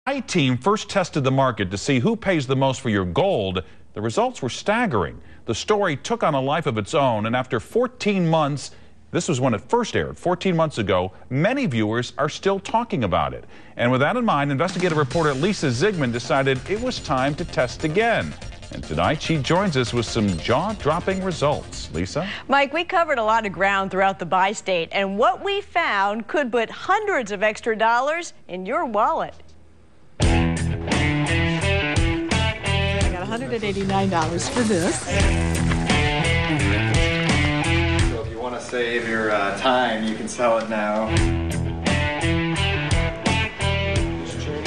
I-Team first tested the market to see who pays the most for your gold. The results were staggering. The story took on a life of its own, and after 14 months, this was when it first aired 14 months ago, many viewers are still talking about it. And with that in mind, investigative reporter Leisa Zigman decided it was time to test again. And tonight she joins us with some jaw-dropping results. Lisa? Mike, we covered a lot of ground throughout the bi-state, and what we found could put hundreds of extra dollars in your wallet. I got $189 for this. So if you want to save your time, you can sell it now.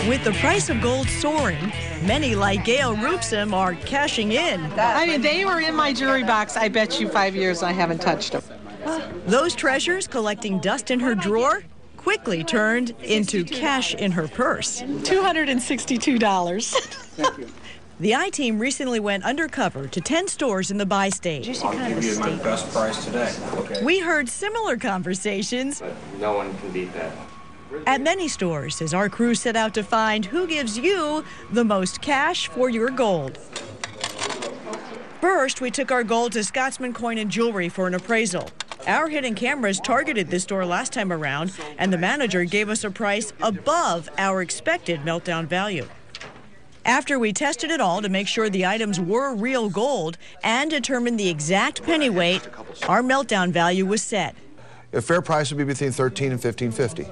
With the price of gold soaring, many like Gail Roopsum are cashing in. I mean, they were in my jewelry box. I bet you 5 years I haven't touched them. Those treasures collecting dust in her drawer quickly turned into cash in her purse. $262. The I-Team recently went undercover to 10 stores in the bi-state. I'll give you my best price today. Okay. We heard similar conversations. But no one can beat that. At many stores, as our crew set out to find who gives you the most cash for your gold. First, we took our gold to Scotsman Coin and Jewelry for an appraisal. Our hidden cameras targeted this store last time around, and the manager gave us a price above our expected meltdown value. After we tested it all to make sure the items were real gold and determined the exact penny weight, our meltdown value was set. A fair price would be between $13 and $15.50.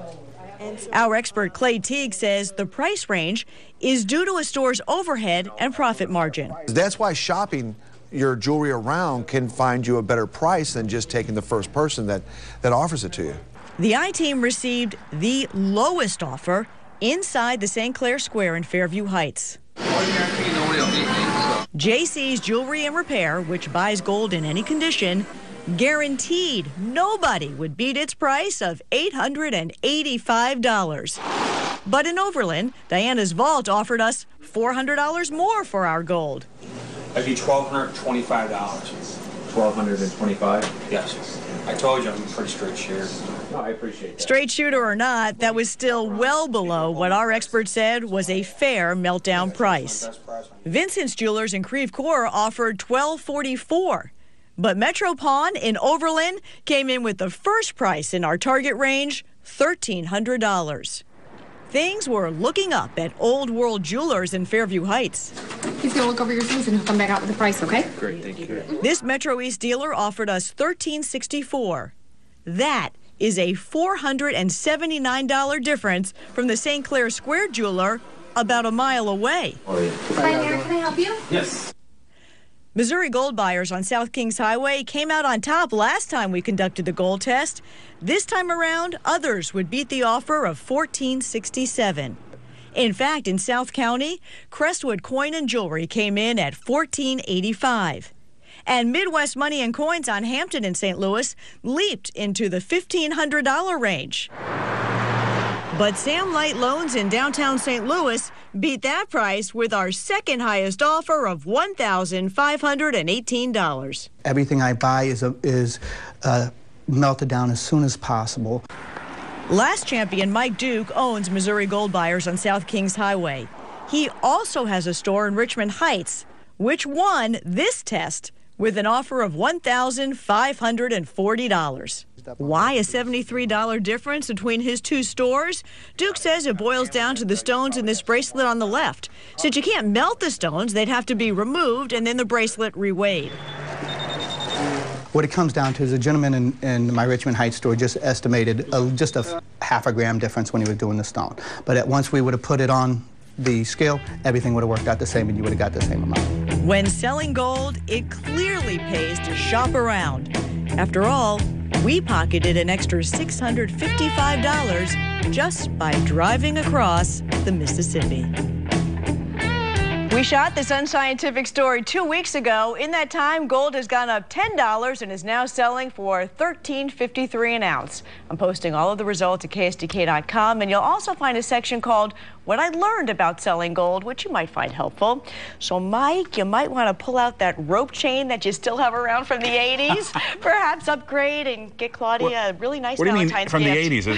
Our expert Clay Teague says the price range is due to a store's overhead and profit margin. That's why shopping your jewelry around can find you a better price than just taking the first person that offers it to you. The I-Team received the lowest offer inside the St. Clair Square in Fairview Heights. JC's Jewelry and Repair, which buys gold in any condition, guaranteed nobody would beat its price of $885. But in Overland, Diana's Vault offered us $400 more for our gold. That'd be $1,225. $1,225? Yes. I told you I'm a pretty straight shooter. No, I appreciate that. Straight shooter or not, that was still well below what our expert said was a fair meltdown price. Vincent's Jewelers in Creve Coeur offered $1,244. But Metro Pawn in Overland came in with the first price in our target range, $1,300. Things were looking up at Old World Jewelers in Fairview Heights. He's going to look over your things and he'll come back out with the price, okay? Great, thank you. This Metro East dealer offered us $1,364. That is a $479 difference from the St. Clair Square jeweler about a mile away. Hi there, can I help you? Yes. Missouri gold buyers on South Kings Highway came out on top last time we conducted the gold test. This time around, others would beat the offer of $1,467. In fact, in South County, Crestwood Coin and Jewelry came in at $1,485. And Midwest Money and Coins on Hampton in St. Louis leaped into the $1,500 range. But Sam Light Loans in downtown St. Louis beat that price with our second highest offer of $1,518. Everything I buy is melted down as soon as possible. Last champion Mike Duke owns Missouri Gold Buyers on South Kings Highway. He also has a store in Richmond Heights, which won this test with an offer of $1,540. Why a $73 difference between his two stores? Duke says it boils down to the stones in this bracelet on the left. Since you can't melt the stones, they'd have to be removed and then the bracelet reweighed. What it comes down to is a gentleman in my Richmond Heights store just estimated just a half a gram difference when he was doing the stone. But once we would have put it on the scale, everything would have worked out the same and you would have got the same amount. When selling gold, it clearly pays to shop around. After all, we pocketed an extra $655 just by driving across the Mississippi. We shot this unscientific story 2 weeks ago. In that time, gold has gone up $10 and is now selling for $13.53 an ounce. I'm posting all of the results at KSDK.com, and you'll also find a section called what I learned about selling gold, which you might find helpful. So, Mike, you might want to pull out that rope chain that you still have around from the 80s, perhaps upgrade and get Claudia a really nice Valentine's gift. What do you mean from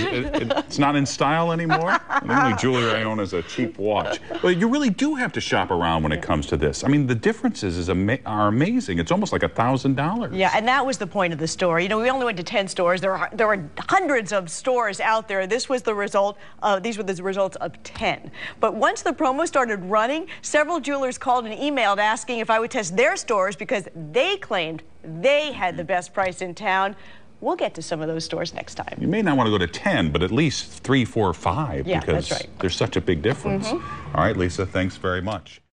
the 80s? It's not in style anymore? The only jewelry I own is a cheap watch. Well, you really do have to shop around when it comes to this. I mean, the differences are amazing. It's almost like $1,000. Yeah, and that was the point of the story. You know, we only went to 10 stores. There were hundreds of stores out there. This was the result of, these were the results of 10. But once the promo started running, several jewelers called and emailed asking if I would test their stores because they claimed they had the best price in town. We'll get to some of those stores next time. You may not want to go to 10, but at least 3, 4, 5 yeah, because that's right. There's such a big difference. All right, Lisa, thanks very much.